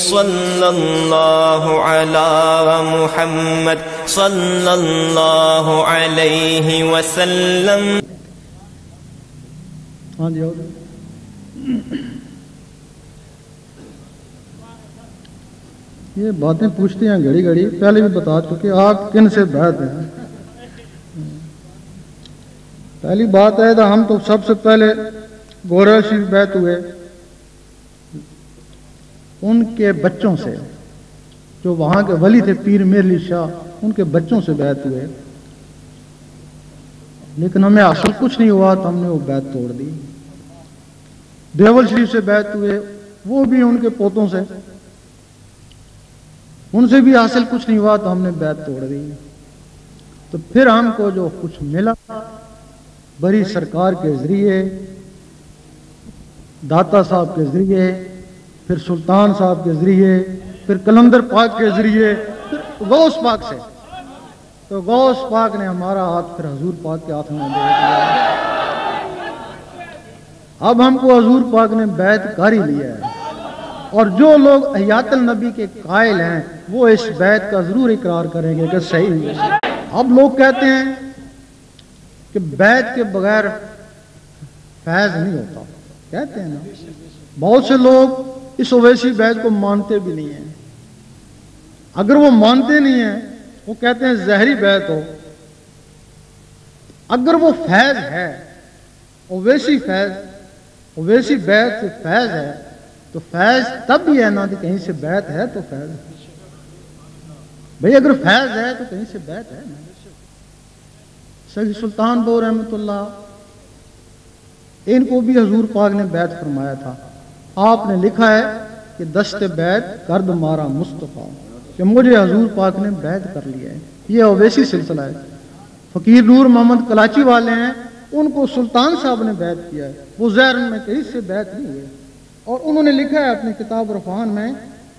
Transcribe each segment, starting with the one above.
صلی اللہ علی محمد صلی اللہ علیہ وسلم. ہاں جی یہ باتیں پوچھتے ہیں گھڑی گھڑی، پہلے بھی بتا چکے آپ کن سے بیعت ہیں. پہلی بات ہے تو ہم تو سب سے پہلے گورا شریف بیعت ہوئے ان کے بچوں سے، جو وہاں کے ولی تھے پیر میر علی شاہ، ان کے بچوں سے بیعت ہوئے، لیکن ہمیں حاصل کچھ نہیں ہوا تو ہم نے وہ بیعت توڑ دی. دیول شریف سے بیعت ہوئے، وہ بھی ان کے پوتوں سے، ان سے بھی حاصل کچھ نہیں ہوا تو ہم نے بیعت توڑ دی. تو پھر ہم کو جو کچھ ملا بری سرکار کے ذریعے، داتا صاحب کے ذریعے، پھر سلطان صاحب کے ذریعے، پھر کلندر پاک کے ذریعے، پھر غوث پاک سے. تو غوث پاک نے ہمارا ہاتھ پھر حضور پاک کے ہاتھ میں دے دیا. اب ہم کو حضور پاک نے بیعت کر ہی لیا ہے، اور جو لوگ حیات النبی کے قائل ہیں وہ اس بیعت کا ضرور اقرار کریں گے کہ صحیح ہے. اب لوگ کہتے ہیں کہ بیعت کے بغیر فیض نہیں ہوتا، کہتے ہیں نا. بہت سے لوگ اس اویسی بیعت کو مانتے بھی نہیں ہیں. اگر وہ مانتے نہیں ہیں، وہ کہتے ہیں زہری بیعت ہو. اگر وہ فیض ہے، اویسی فیض، اویسی بیعت سے فیض ہے، تو فیض تب بھی ہے نا کہ کہیں سے بیعت ہے تو فیض ہے. بھئی اگر فیض ہے تو کہیں سے بیعت ہے نا. سید سلطان بہو رحمۃ اللہ، ان کو بھی حضور پاک نے بیعت فرمایا تھا. آپ نے لکھا ہے کہ دست بیعت کرد مارا مصطفیٰ، کہ مجھے حضور پاک نے بیعت کر لیا ہے. یہ اویسی سلسلہ ہے. فقیر نور محمد کلاچی والے ہیں، ان کو سلطان صاحب نے بیعت کیا ہے. وہ زہرن میں کہیں سے بیعت نہیں ہوئے، اور انہوں نے لکھا ہے اپنی کتاب عرفان میں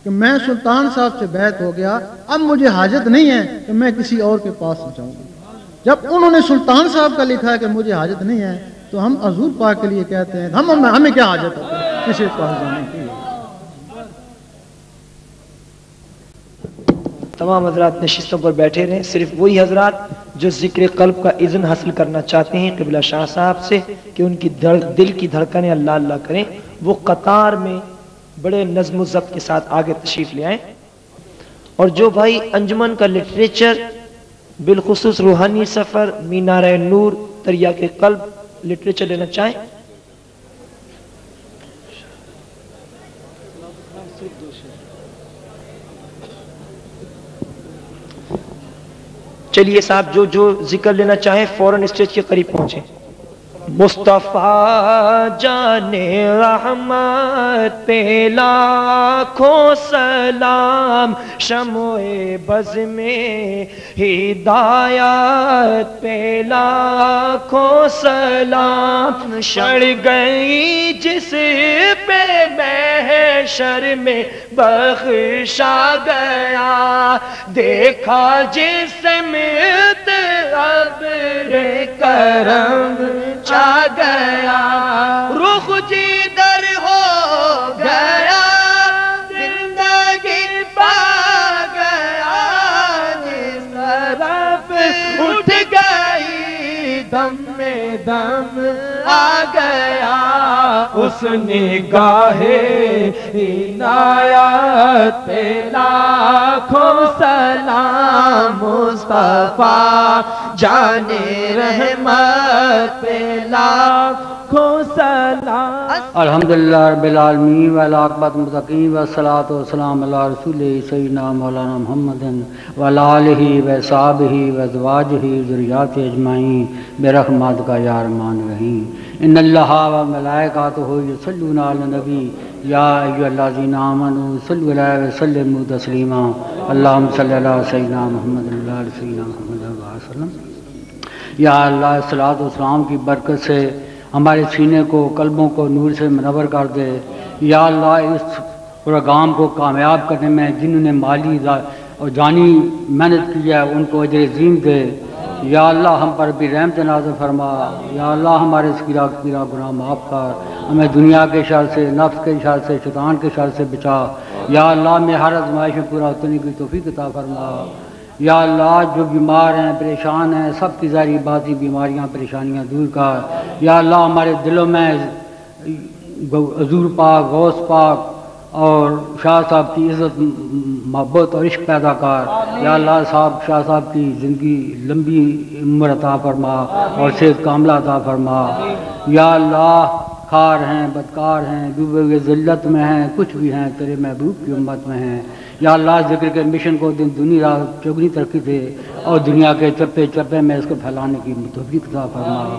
کہ میں سلطان صاحب سے بیعت ہو گیا، اب مجھے حاجت نہیں ہے کہ میں کسی اور کے پاس جاؤں. جب انہوں نے سلطان صاحب کا لکھا ہے کہ مجھے حاجت نہیں ہے، تو ہم حضور پاک کے لیے کہتے ہیں ہمیں کیا حاجت ہے کسی کے پاس جانے کی. تمام حضرات نشستوں پر بیٹھے رہیں. صرف وہی حضرات جو ذکر قلب کا اذن حاصل کرنا چاہتے ہیں قبلہ شاہ صاحب سے کہ ان کی دل کی دھڑکنیں اللہ اللہ کریں، وہ قطار میں بڑے نظم و ضبط کے ساتھ آگے تشریف لے آئیں. اور جو بھائی انجمن کا لٹریچر، بالخصوص روحانی سفر، مینار نور، دریا کے قلب لٹریچر لینا چاہیں، چلیے صاحب جو ذکر لینا چاہیں فوراً اسٹیج کے قریب پہنچیں. مصطفیٰ جان رحمت پہ لاکھوں سلام، شمع بز میں ہدایت پہ لاکھوں سلام. شڑ گئی جس پہ محشر میں بخشا گیا، دیکھا جس سمت ابر کرم چا گیا، رخ جدھر ہو گیا زندگی پا گیا، جس طرف اٹھ گئی دم میں دم آ گیا، اس نگاہ عنایت پہ لاکھوں سلام، مصطفیٰ جان رحمت پہ لاکھوں سلام. الحمدللہ رب العالمین والعاقبۃ للمتقین والصلاۃ والسلام علی رسول سیدنا مولانا محمد وعلی آلہ وصحبہ وازواجہ ذریاتہ اجمعین برحمتک یا ارحم الراحمین. ان اللہ وملائکتہ یصلون علی النبی یا ایھا الذین آمنوا صلوا علیہ وسلموا تسلیما. اللہم صلی علی سیدنا محمد وعلی سیدنا محمد وسلم. یا اللہ صلاۃ و سلام کی برکت سے ہمارے سینے کو، قلبوں کو نور سے منور کر دے. یا اللہ اس پروگرام کو کامیاب کرنے میں جنہوں نے مالی اور جانی محنت کی ہے ان کو اجر عظیم دے. یا اللہ ہم پر بھی رحمت نازل فرما. یا اللہ ہمارے صغیرہ کبیرہ گناہ معاف کر، ہمیں دنیا کے شر سے، نفس کے شر سے، شیطان کے شر سے بچا. یا اللہ میں ہر آزمائش میں پورا اترنے کی توفیق عطا فرما۔ یا اللہ جو بیمار ہیں پریشان ہیں سب کی ظاہری باطنی بیماریاں پریشانیاں دور کر۔ یا اللہ ہمارے دلوں میں حضور پاک غوث پاک اور شاہ صاحب کی عزت محبت اور عشق پیدا کر۔ یا اللہ شاہ صاحب کی زندگی لمبی عمر عطا فرما اور صحت کاملہ عطا فرما۔ یا اللہ خار ہیں بدکار ہیں ڈوبے ہوئے ذلت میں ہیں کچھ بھی ہیں تیرے محبوب کی امت میں ہیں۔ یا اللہ ذکر کے مشن کو دن دنیا رات چوگنی ترقی دے اور دنیا کے چپے چپے میں اس کو پھیلانے کی توفیق عطا فرما۔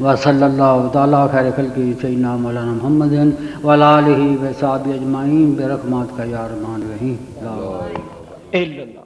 وصلی اللہ تعالیٰ خیر خلق سیدنا مولانا محمد وعلی آلہ وصحبہ اجمعین برحمتک یا ارحم الراحمین۔ اللہ